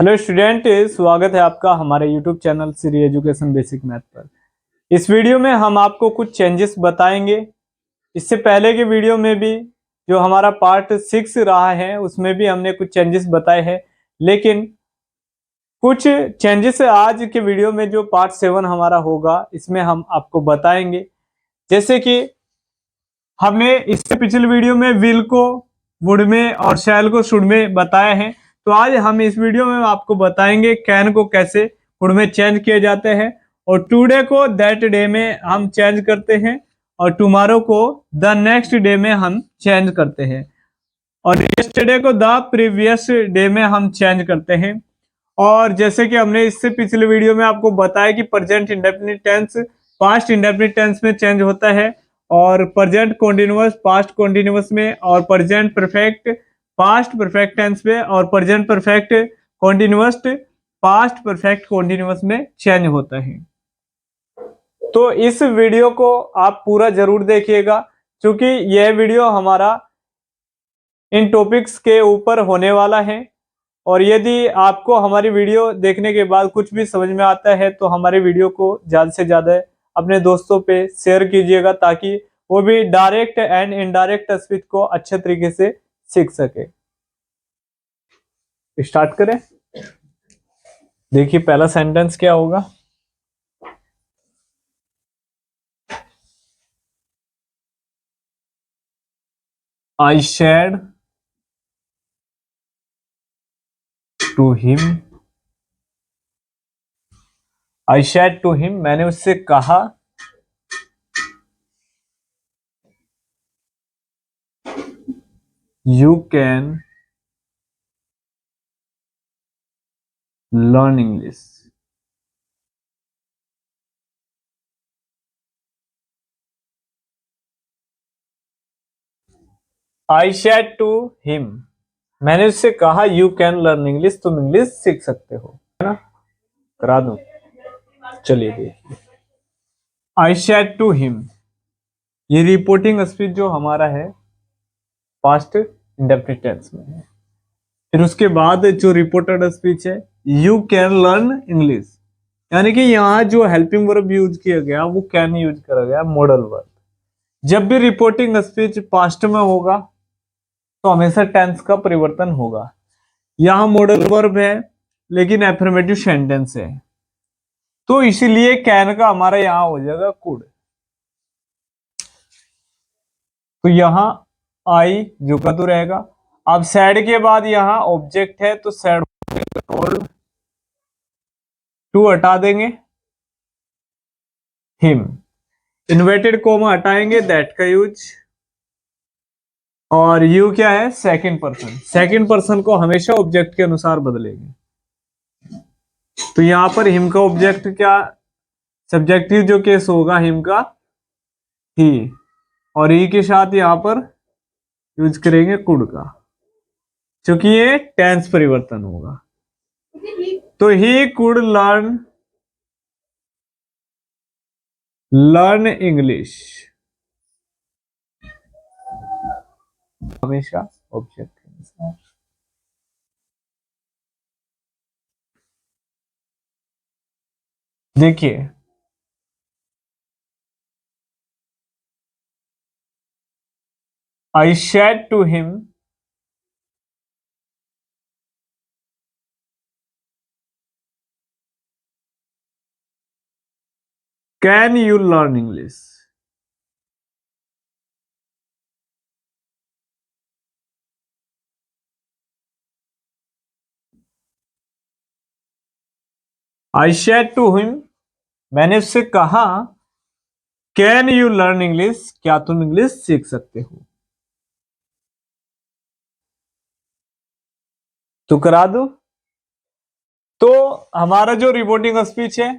Hello student, स्वागत है आपका हमारे YouTube channel Shri education basic math पर। इस वीडियो में हम आपको कुछ चेंजेस बताएंगे। इससे पहले के वीडियो में भी जो हमारा पार्ट 6 रहा है उसमें भी हमने कुछ चेंजेस बताए हैं, लेकिन कुछ चेंजेस आज के वीडियो में जो पार्ट 7 हमारा होगा इसमें हम आपको बताएंगे। जैसे कि हमने इससे पिछले वीडियो में विल को वुड में और शैल को शुड में बताया है, तो आज हम इस वीडियो में आपको बताएंगे कैन को कैसे वुड में चेंज किए जाते हैं, और टुडे को दैट डे में हम चेंज करते हैं, और टुमारो को द नेक्स्ट डे में हम चेंज करते हैं, और यस्टरडे को द प्रीवियस डे में हम चेंज करते हैं। और जैसे कि हमने इससे पिछले वीडियो में आपको बताया कि present indefinite tense past indefinite tense में चेंज होता है, और प्रेजेंट कॉन्टिन्यूअस पास्ट कॉन्टिन्यूअस में, और present perfect past perfect tense में, और present perfect continuous past perfect continuous में चेंज होता है। तो इस वीडियो को आप पूरा जरूर देखिएगा, क्योंकि यह वीडियो हमारा इन टॉपिक्स के ऊपर होने वाला है। और यदि आपको हमारी वीडियो देखने के बाद कुछ भी समझ में आता है तो हमारे वीडियो को ज़्यादा से ज़्यादा अपने दोस्तों पे शेयर कीजिएगा, ताकि वो भी डायरेक्ट एंड इनडायरेक्ट स्पीच को अच्छे तरीके से सीख सके। स्टार्ट करें। देखिए पहला सेंटेंस क्या होगा। I said to him. I said to him, मैंने उससे कहा। You can learn English. I said to him, मैंने उससे कहा यू कैन लर्न इंग्लिश, तुम इंग्लिश सीख सकते हो, है ना। करा दूं, चलिए देखिए। आई शेड टू हिम, ये रिपोर्टिंग स्पीच जो हमारा है पास्ट इंडेफिनिट टेंस में है। फिर उसके बाद जो रिपोर्टेड स्पीच है यू कैन लर्न इंग्लिश, यानी कि यहाँ जो हेल्पिंग वर्ब यूज किया गया वो कैन यूज करा गया, मॉडल वर्ब। जब भी रिपोर्टिंग स्पीच पास्ट में होगा तो हमेशा टेंस का परिवर्तन होगा। यहाँ मॉडल वर्ब है लेकिन एफर्मेटिव सेंटेंस है, तो इसीलिए कैन का हमारा यहाँ हो जाएगा कुड। तो यहाँ आई जो का तो रहेगा। अब सैड के बाद यहाँ ऑब्जेक्ट है तो सैड टोल्ड, टू हटा देंगे, हिम। इन्वर्टेड कोमा हटाएंगे, दैट का यूज। और यू क्या है, सेकंड पर्सन। सेकंड पर्सन को हमेशा ऑब्जेक्ट के अनुसार बदलेंगे। तो यहां पर हिम का ऑब्जेक्ट क्या, सब्जेक्टिव जो केस होगा हिम का ही, और ई के साथ यहां पर यूज करेंगे कुड का, क्योंकि ये टेंस परिवर्तन होगा। तो ही कुड लर्न इंग्लिश, हमेशा ऑब्जेक्ट के अनुसार। देखिए I said to him, can you learn English. I said to him, मैंने उससे कहा कैन यू लर्न इंग्लिश, क्या तुम इंग्लिश सीख सकते हो। तो करा दो। तो हमारा जो रिपोर्टिंग स्पीच है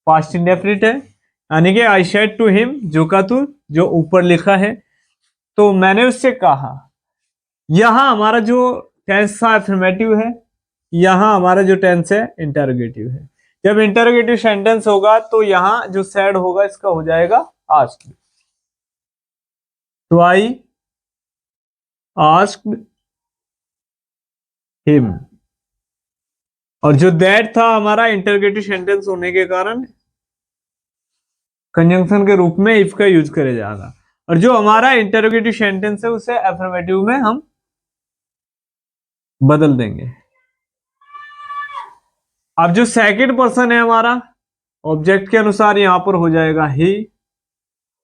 पास्ट इंडेफिनिट है, यानी कि आई शेड टू हिम जो का तू, जो ऊपर लिखा है। तो मैंने उससे कहा, यहां हमारा जो टेंस था अफर्मेटिव है, यहां हमारा जो टेंस है इंटरोगेटिव है। जब इंटरोगेटिव सेंटेंस होगा तो यहां जो सैड होगा इसका हो जाएगा आस्क्ड। तो आई आस्क्ड हिम, और जो दैट था हमारा इंटरोगेटिव सेंटेंस होने के कारण कंजंक्शन के रूप में इफ का यूज करे जाएगा। और जो हमारा इंटरोगेटिव सेंटेंस है उसे अफर्मेटिव में हम बदल देंगे। अब जो सेकंड पर्सन है हमारा, ऑब्जेक्ट के अनुसार यहां पर हो जाएगा ही,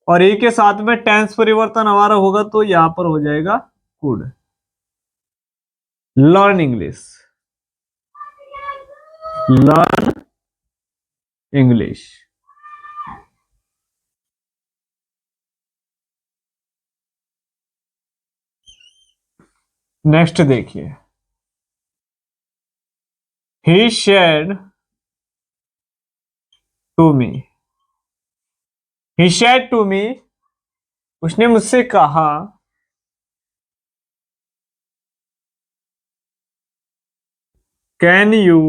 और ही के साथ में टेंस परिवर्तन हमारा होगा तो यहां पर हो जाएगा could. Learn English, learn English. Next देखिए, he said to me, he said to me, उसने मुझसे कहा, can you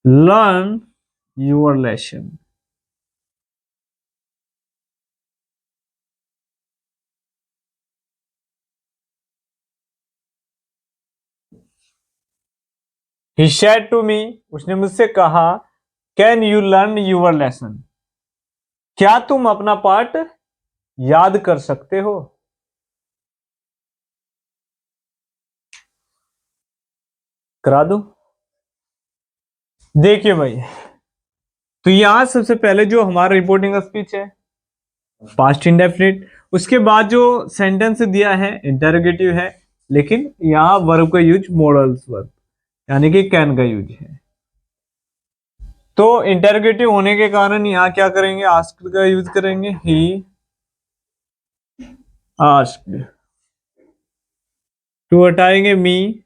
learn your lesson. He said to me, उसने मुझसे कहा, can you learn your lesson, क्या तुम अपना पाठ याद कर सकते हो। करा दो। देखिए भाई, तो यहां सबसे पहले जो हमारा रिपोर्टिंग स्पीच है पास्ट इंडेफिनिट, उसके बाद जो सेंटेंस दिया है इंटरोगेटिव है, लेकिन यहां वर्ब का यूज मॉडल्स वर्ब यानी कि कैन का यूज है। तो इंटरोगेटिव होने के कारण यहां क्या करेंगे, आस्क्ड का यूज करेंगे, ही आस्क्ड। टू हटाएंगे मी,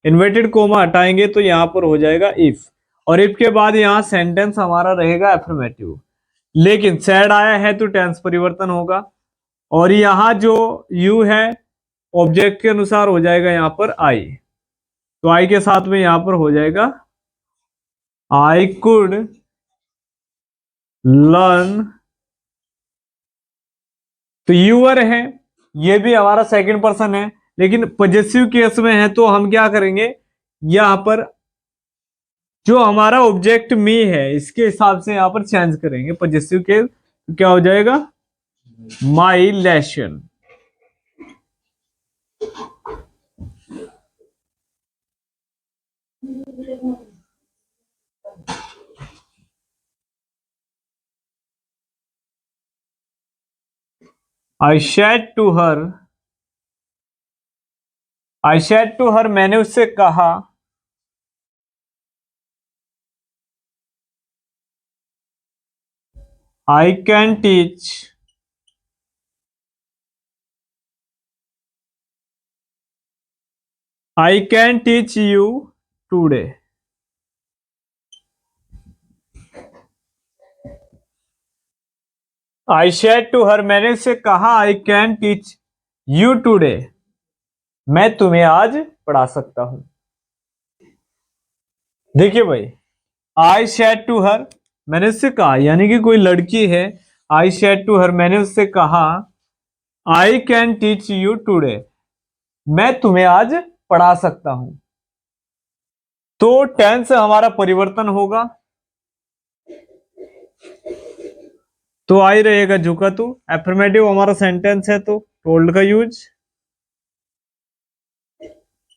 इन्वर्टेड कोमा हटाएंगे तो यहां पर हो जाएगा इफ, और इफ के बाद यहां सेंटेंस हमारा रहेगा एफर्मेटिव, लेकिन सैड आया है तो टेंस परिवर्तन होगा। और यहां जो यू है ऑब्जेक्ट के अनुसार हो जाएगा यहां पर आई, तो आई के साथ में यहां पर हो जाएगा आई कुड लर्न। तो यूअर है, ये भी हमारा सेकंड पर्सन है, लेकिन पॉजेसिव केस में है तो हम क्या करेंगे, यहां पर जो हमारा ऑब्जेक्ट मी है इसके हिसाब से यहां पर चेंज करेंगे पॉजेसिव केस, तो क्या हो जाएगा my lesson. I said to her, I said to her, मैंने उससे कहा, I can teach, I can teach you today. I said to her, मैंने उससे कहा, I can teach you today, मैं तुम्हें आज पढ़ा सकता हूं। देखिए भाई, आई शेड टू हर, मैंने उससे कहा यानी कि कोई लड़की है, आई शेड टू हर, मैंने उससे कहा, I can teach you today, मैं तुम्हें आज पढ़ा सकता हूं। तो टेंस हमारा परिवर्तन होगा, तो आई रहेगा झुका तू, एफर्मेटिव हमारा सेंटेंस है तो टोल्ड का यूज,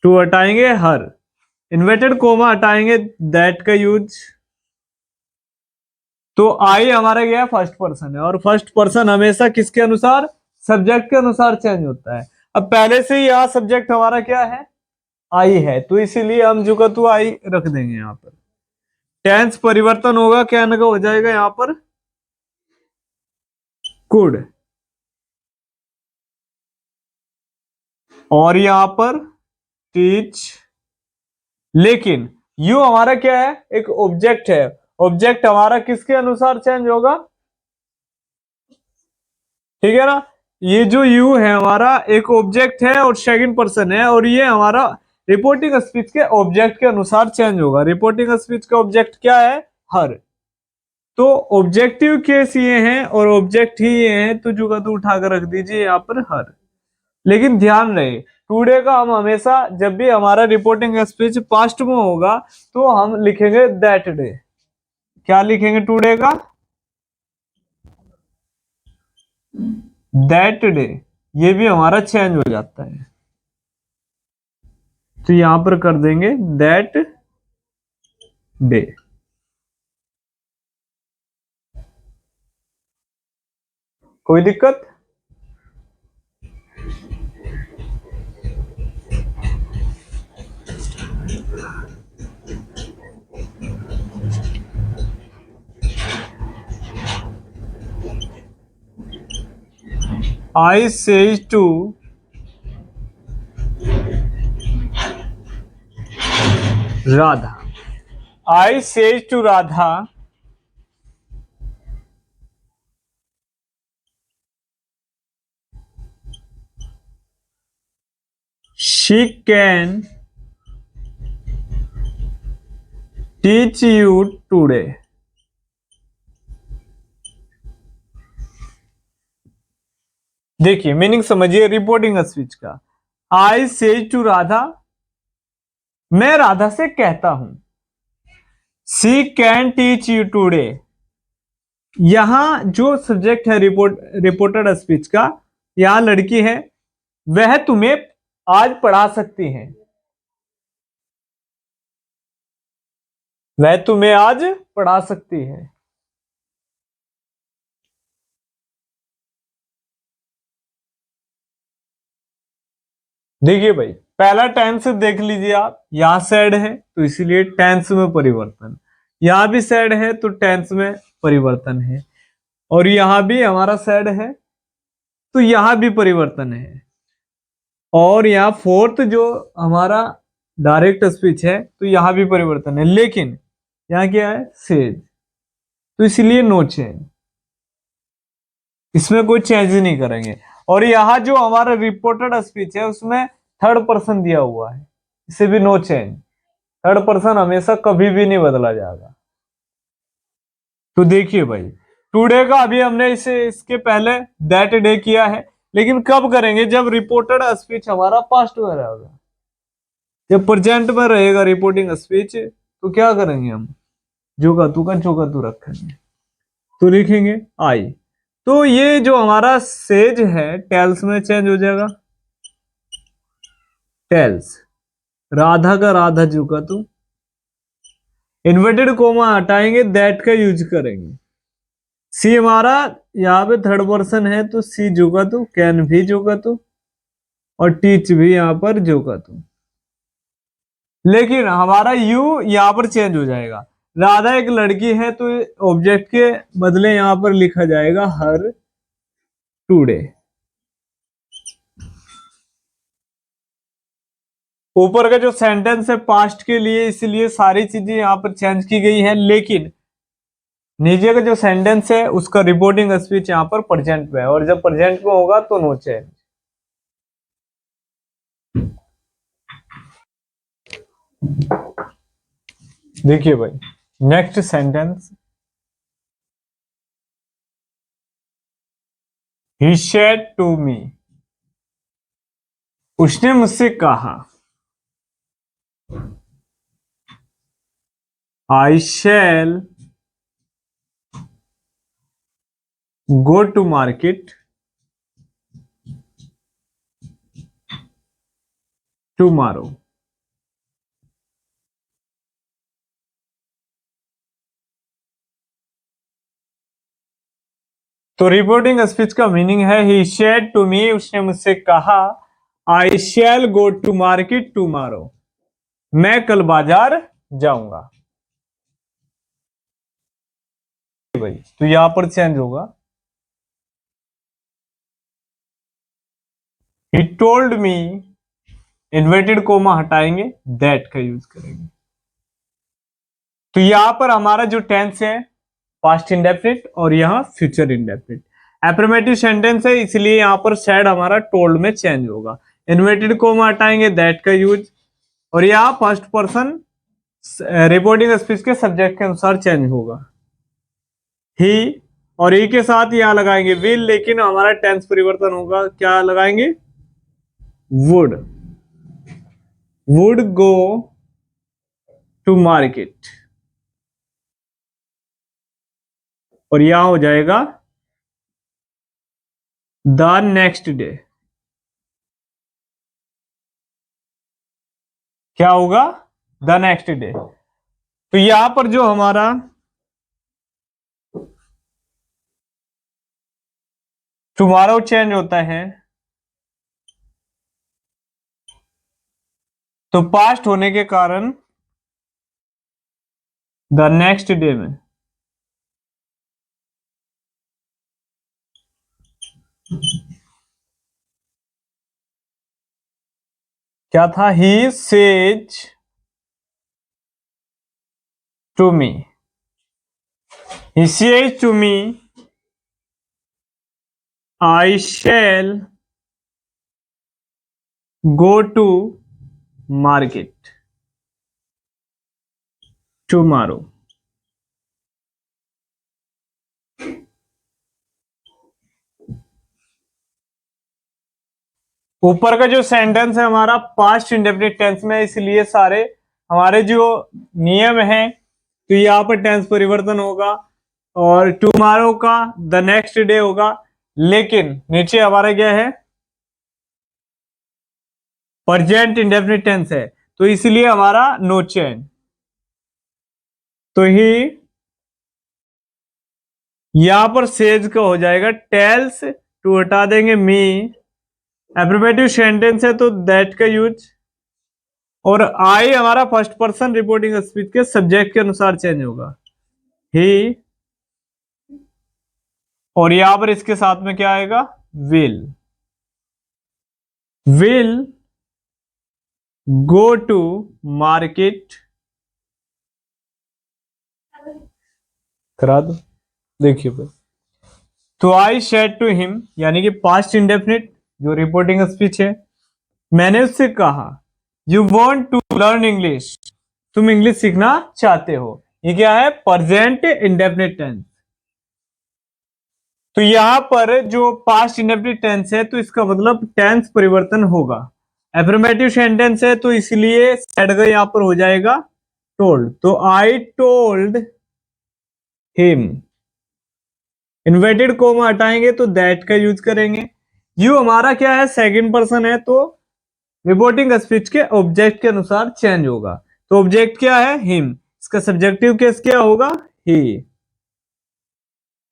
टू हटाएंगे हर, इन्वर्टेड कोमा हटाएंगे दैट का यूज। तो आई हमारा गया फर्स्ट पर्सन है, और फर्स्ट पर्सन हमेशा किसके अनुसार, सब्जेक्ट के अनुसार चेंज होता है। अब पहले से ही यहाँ सब्जेक्ट हमारा क्या है, आई है, तो इसीलिए हम जुका तू आई रख देंगे यहाँ पर। टेंस परिवर्तन होगा, क्या का हो जाएगा यहाँ पर कुड, और यहां पर टीच। लेकिन यू हमारा क्या है, एक ऑब्जेक्ट है, ऑब्जेक्ट हमारा किसके अनुसार चेंज होगा, ठीक है ना। ये जो यू है हमारा एक ऑब्जेक्ट है और सेकंड पर्सन है, और ये हमारा रिपोर्टिंग स्पीच के ऑब्जेक्ट के अनुसार चेंज होगा। रिपोर्टिंग स्पीच का ऑब्जेक्ट क्या है, हर, तो ऑब्जेक्टिव केस ये हैं और ऑब्जेक्ट ही ये हैं, तो जो का तो उठाकर रख दीजिए यहाँ पर हर। लेकिन ध्यान रहे टुडे का हम हमेशा जब भी हमारा रिपोर्टिंग स्पीच पास्ट में होगा तो हम लिखेंगे दैट डे। क्या लिखेंगे टुडे का? That day. ये भी हमारा चेंज हो जाता है, तो यहां पर कर देंगे दैट डे। कोई दिक्कत? I says to Radha. I says to Radha she can teach you today. देखिए मीनिंग समझिए रिपोर्टिंग स्पीच का। आई सेज टू राधा, मैं राधा से कहता हूं। सी कैन टीच यू टूडे, यहां जो सब्जेक्ट है रिपोर्टेड स्पीच का, यहां लड़की है, वह तुम्हें आज पढ़ा सकती है। वह तुम्हें आज पढ़ा सकती है। देखिए भाई पहला टेंस देख लीजिए आप, यहां सैड है तो इसीलिए टेंस में परिवर्तन, यहां भी सैड है तो टेंस में परिवर्तन है, और यहां भी हमारा सैड है तो यहां भी परिवर्तन है, और यहाँ फोर्थ जो हमारा डायरेक्ट स्पीच है तो यहां भी परिवर्तन है, लेकिन यहाँ क्या है सेज, तो इसलिए नो चेंज, इसमें कोई चेंज नहीं करेंगे। और यहाँ जो हमारा रिपोर्टेड स्पीच है उसमें थर्ड पर्सन दिया हुआ है, इसे भी नो चेंज, थर्ड पर्सन हमेशा कभी भी नहीं बदला जाएगा। तो देखिए भाई टुडे का अभी हमने इसे इसके पहले दैट डे किया है, लेकिन कब करेंगे? जब रिपोर्टेड स्पीच हमारा पास्ट में रहेगा। जब प्रेजेंट में रहेगा रिपोर्टिंग स्पीच तो क्या करेंगे हम? जो का तू रखेंगे, तो लिखेंगे आई। तो ये जो हमारा सेज है टेल्स में चेंज हो जाएगा, टेल्स। राधा का राधा जो का तू, इन्वर्टेड कोमा हटाएंगे, दैट का यूज करेंगे। सी हमारा यहाँ पे थर्ड पर्सन है तो सी जो का तू, कैन भी जो का तू, और टीच भी यहां पर जो का तू, लेकिन हमारा यू यहां पर चेंज हो जाएगा। राधा एक लड़की है तो ऑब्जेक्ट के बदले यहां पर लिखा जाएगा हर टुडे। ऊपर का जो सेंटेंस है पास्ट के लिए, इसलिए सारी चीजें यहां पर चेंज की गई है, लेकिन नीचे का जो सेंटेंस है उसका रिपोर्टिंग स्पीच यहां पर प्रेजेंट में है, और जब प्रेजेंट में होगा तो नो चेंज। देखिए भाई next sentence, he said to me, उसने मुझसे कहा। I shall go to market tomorrow। तो रिपोर्टिंग स्पीच का मीनिंग है ही शेड टू मी, उसने मुझसे कहा। आई shall go to market tomorrow, मैं कल बाजार जाऊंगा। भाई तो यहां पर चेंज होगा, he told me, inverted coma हटाएंगे, दैट का यूज करेंगे। तो यहां पर हमारा जो टेंस है पास्ट इंडेफिनिट और यहां फ्यूचर इंडेफिनिट, एफर्मेटिव सेंटेंस है इसलिए यहां पर सैड हमारा टोल्ड में चेंज होगा, इन्वर्टेड कोमा हटाएंगे, दैट का यूज, और यहां फर्स्ट पर्सन रिपोर्टिंग स्पीच के सब्जेक्ट के अनुसार चेंज होगा, ही, और ही के साथ यहां लगाएंगे विल, लेकिन हमारा टेंस परिवर्तन होगा, क्या लगाएंगे? Would, would go to market, और यहां हो जाएगा द नेक्स्ट डे। क्या होगा? The next day. तो यहां पर जो हमारा टुमारो चेंज होता है, तो पास्ट होने के कारण द नेक्स्ट डे में क्या था? He says to me, he says to me I shall go to market tomorrow. ऊपर का जो सेंटेंस है हमारा पास्ट इंडेफिनिट टेंस में, इसलिए सारे हमारे जो नियम हैं, तो यहाँ पर टेंस परिवर्तन होगा और टुमारो का द नेक्स्ट डे होगा। लेकिन नीचे हमारा क्या है? प्रेजेंट इंडेफिनिट टेंस है, तो इसलिए हमारा नो चेंज। तो ही यहां पर सेज का हो जाएगा टेल्स, टू हटा देंगे मी, एफर्मेटिव सेंटेंस है तो दैट का यूज, और आई हमारा फर्स्ट पर्सन रिपोर्टिंग स्पीच के सब्जेक्ट के अनुसार चेंज होगा, ही। और यहां पर इसके साथ में क्या आएगा? Will, will go to market, करा दो, देखिए भाई। तो आई सेड टू हिम, यानी कि पास्ट इंडेफिनिट जो रिपोर्टिंग स्पीच है, मैंने उससे कहा you want to learn English, तुम इंग्लिश सीखना चाहते हो। ये क्या है? Present indefinite tense. तो यहां पर जो पास्ट इंडेफिनिट टेंस है, तो इसका मतलब टेंस परिवर्तन होगा। एफर्मेटिव सेंटेंस है तो इसलिए सेड का यहां पर हो जाएगा टोल्ड, तो I told him. Inverted coma हटाएंगे तो दैट का यूज करेंगे। यू हमारा क्या है? सेकंड पर्सन है, तो रिपोर्टिंग स्पीच के ऑब्जेक्ट के अनुसार चेंज होगा। तो ऑब्जेक्ट क्या है? हिम। इसका सब्जेक्टिव केस क्या होगा? ही।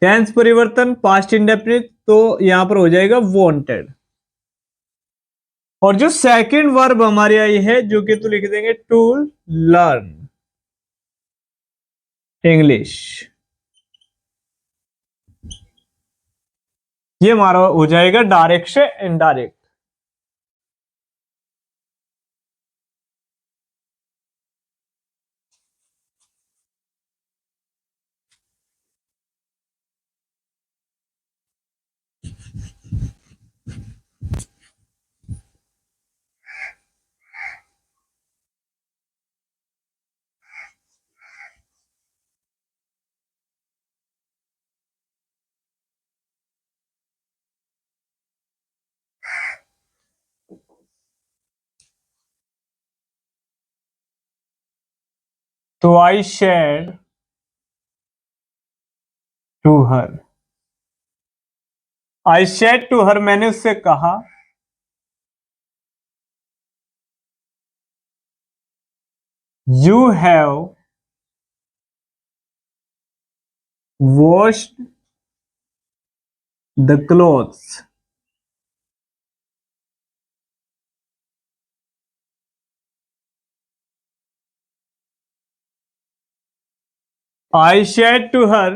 टेंस परिवर्तन पास्ट इंडेफिनिट, तो यहां पर हो जाएगा वांटेड। और जो सेकंड वर्ब हमारी आई है, जो कि तो लिख देंगे टू लर्न इंग्लिश, ये हमारा हो जाएगा डायरेक्ट से इनडायरेक्ट। तो I said to her, I said to her, मैंने उससे कहा you have washed the clothes, I said to her,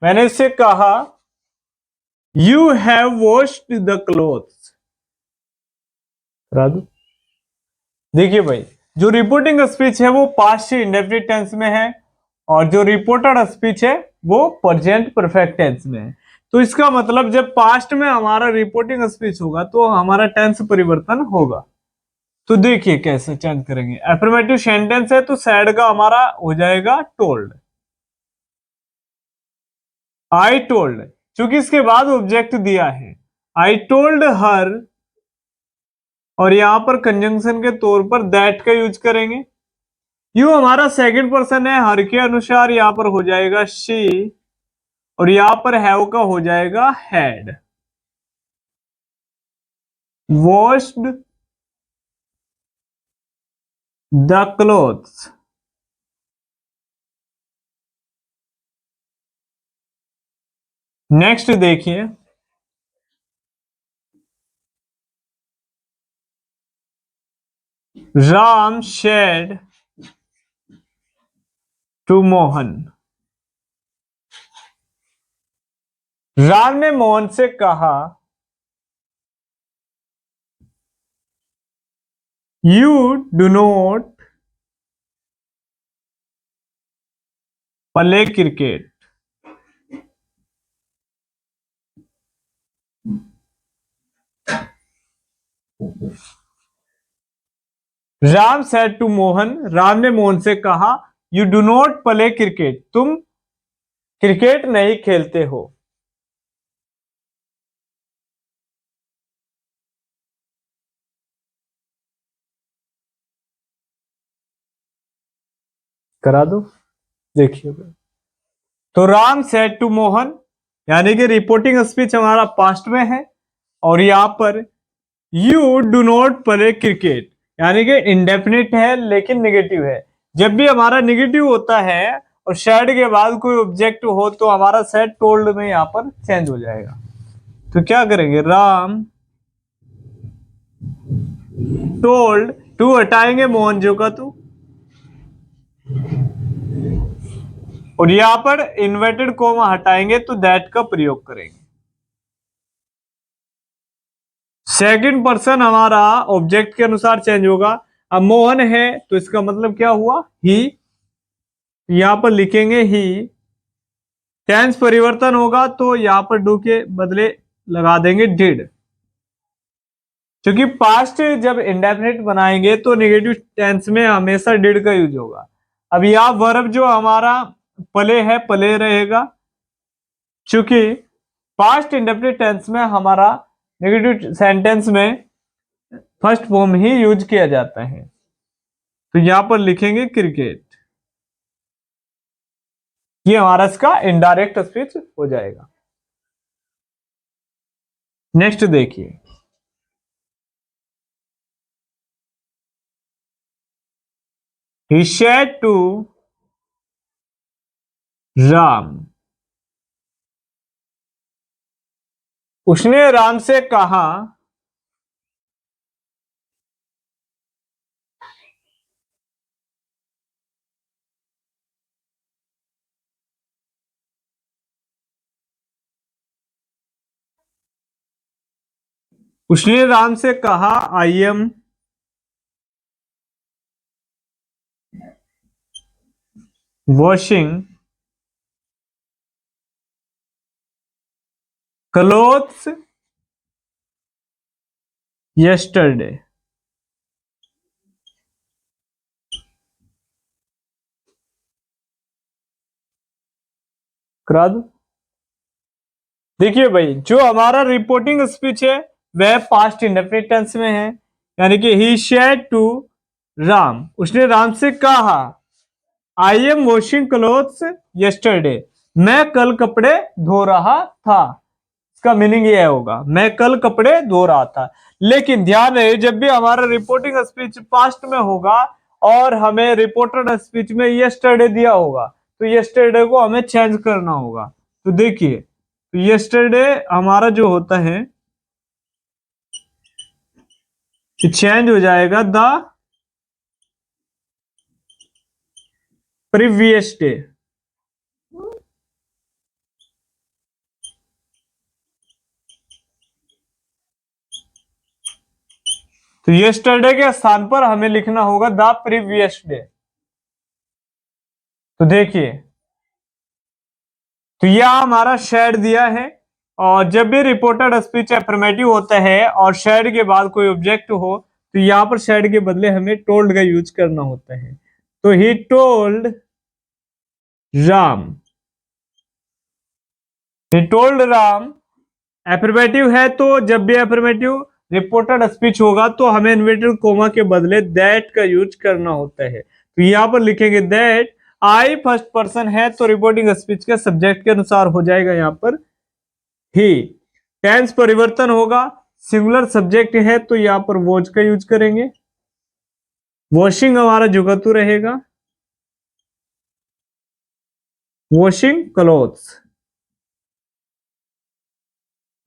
मैंने उससे कहा you have washed the clothes. देखिए भाई, जो रिपोर्टिंग स्पीच है वो पास्ट इंडेफिनिट टेंस में है, और जो रिपोर्टेड स्पीच है वो प्रेजेंट परफेक्ट टेंस में है। तो इसका मतलब जब पास्ट में हमारा रिपोर्टिंग स्पीच होगा तो हमारा टेंस परिवर्तन होगा। तो देखिए कैसे चेंज करेंगे। एफर्मेटिव सेंटेंस है तो सैड का हमारा हो जाएगा टोल्ड, आई टोल्ड, क्योंकि इसके बाद ऑब्जेक्ट दिया है। आई टोल्ड हर और यहां पर कंजंक्शन के तौर पर दैट का यूज करेंगे। यू हमारा सेकंड पर्सन है, हर के अनुसार यहां पर हो जाएगा शी, और यहां पर हैव का हो जाएगा had. Washed the clothes. Next देखिए, राम शेड टू मोहन। राम ने मोहन से कहा, you do not play cricket. Ram said to Mohan, Ram ने मोहन से कहा, you do not play cricket, तुम क्रिकेट नहीं खेलते हो। करा दो, देखिए। तो राम सेड टू मोहन, यानी कि रिपोर्टिंग स्पीच हमारा पास्ट में है, और यहां पर you do not play cricket यानी कि इंडेफिनिट है लेकिन निगेटिव है। जब भी हमारा निगेटिव होता है और शेड के बाद कोई ऑब्जेक्ट हो तो हमारा सेड टोल्ड में यहां पर चेंज हो जाएगा। तो क्या करेंगे, राम टोल्ड, टू हटाएंगे मोहन जो का तो, और यहां पर इन्वर्टेड कोमा हटाएंगे तो दैट का प्रयोग करेंगे। सेकंड पर्सन हमारा ऑब्जेक्ट के अनुसार चेंज होगा। अब मोहन है तो इसका मतलब क्या हुआ, ही। यहां पर लिखेंगे ही। टेंस परिवर्तन होगा तो यहां पर डू के बदले लगा देंगे डिड, क्योंकि पास्ट जब इंडेफिनिट बनाएंगे तो नेगेटिव टेंस में हमेशा डिड का यूज होगा। अब यहां वर्ब जो हमारा प्ले है प्ले रहेगा, क्योंकि पास्ट इंडेफिनिट टेंस में हमारा नेगेटिव सेंटेंस में फर्स्ट फॉर्म ही यूज किया जाता है। तो यहां पर लिखेंगे क्रिकेट, ये हमारा इसका इनडायरेक्ट स्पीच हो जाएगा। नेक्स्ट देखिए, he said to राम, उसने राम से कहा, उसने राम से कहा, I am washing clothes yesterday। करा दो, देखिए भाई जो हमारा रिपोर्टिंग स्पीच है वह पास्ट इंडेफिनिट टेंस में है, यानी कि ही सेड टू राम, उसने राम से कहा, I am washing clothes yesterday, मैं कल कपड़े धो रहा था। इसका मीनिंग यह होगा, मैं कल कपड़े धो रहा था। लेकिन ध्यान रहे, जब भी हमारा रिपोर्टिंग स्पीच पास्ट में होगा और हमें रिपोर्टेड स्पीच में यस्टरडे दिया होगा तो यस्टरडे को हमें चेंज करना होगा। तो देखिए, तो यस्टरडे हमारा जो होता है चेंज हो जाएगा द प्रीवियस डे। तो यस्टरडे के स्थान पर हमें लिखना होगा द प्रीवियस डे। तो देखिए, तो यह हमारा शेड दिया है, और जब भी रिपोर्टेड स्पीच एफर्मेटिव होता है और शेड के बाद कोई ऑब्जेक्ट हो तो यहां पर शेड के बदले हमें टोल्ड का यूज करना होता है। तो he told Ram, he told Ram affirmative है तो जब भी एफर्मेटिव रिपोर्टेड स्पीच होगा तो हमें इन्वर्टेड कोमा के बदले दैट का यूज करना होता है। तो यहाँ पर लिखेंगे दैट, आई फर्स्ट पर्सन है तो रिपोर्टिंग स्पीच के सब्जेक्ट के अनुसार हो जाएगा यहाँ पर ही। टेंस परिवर्तन होगा, सिंगुलर सब्जेक्ट है तो यहाँ पर वॉच का यूज करेंगे। वॉशिंग हमारा जुगतू रहेगा, वॉशिंग क्लोथ्स।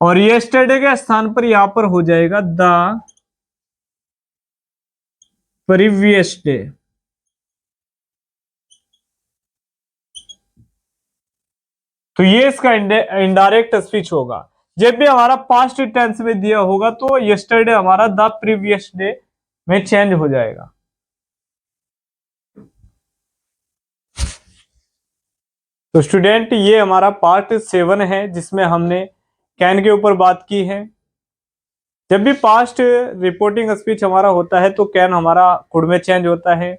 और यस्टरडे के स्थान पर यहां पर हो जाएगा द प्रीवियस डे। तो ये इसका इनडायरेक्ट स्पीच होगा। जब भी हमारा पास्ट टेंस में दिया होगा तो यस्टरडे हमारा द प्रीवियस डे में चेंज हो जाएगा। तो स्टूडेंट ये हमारा पार्ट 7 है जिसमें हमने कैन के ऊपर बात की है। जब भी पास्ट रिपोर्टिंग स्पीच हमारा होता है तो कैन हमारा कुड में चेंज होता है।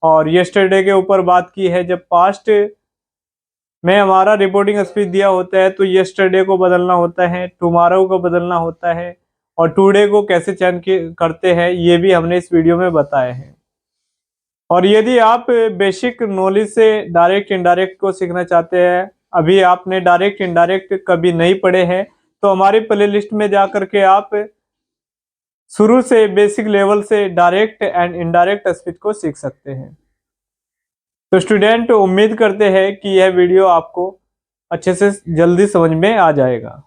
और यस्टरडे के ऊपर बात की है, जब पास्ट में हमारा रिपोर्टिंग स्पीच दिया होता है तो यस्टरडे को बदलना होता है, टुमारो को बदलना होता है, और टुडे को कैसे चेंज करते हैं ये भी हमने इस वीडियो में बताया है। और यदि आप बेसिक नॉलेज से डायरेक्ट इनडायरेक्ट को सीखना चाहते हैं, अभी आपने डायरेक्ट इनडायरेक्ट कभी नहीं पढ़े हैं, तो हमारी प्लेलिस्ट में जा करके आप शुरू से बेसिक लेवल से डायरेक्ट एंड इनडायरेक्ट स्पीच को सीख सकते हैं। तो स्टूडेंट उम्मीद करते हैं कि यह वीडियो आपको अच्छे से जल्दी समझ में आ जाएगा।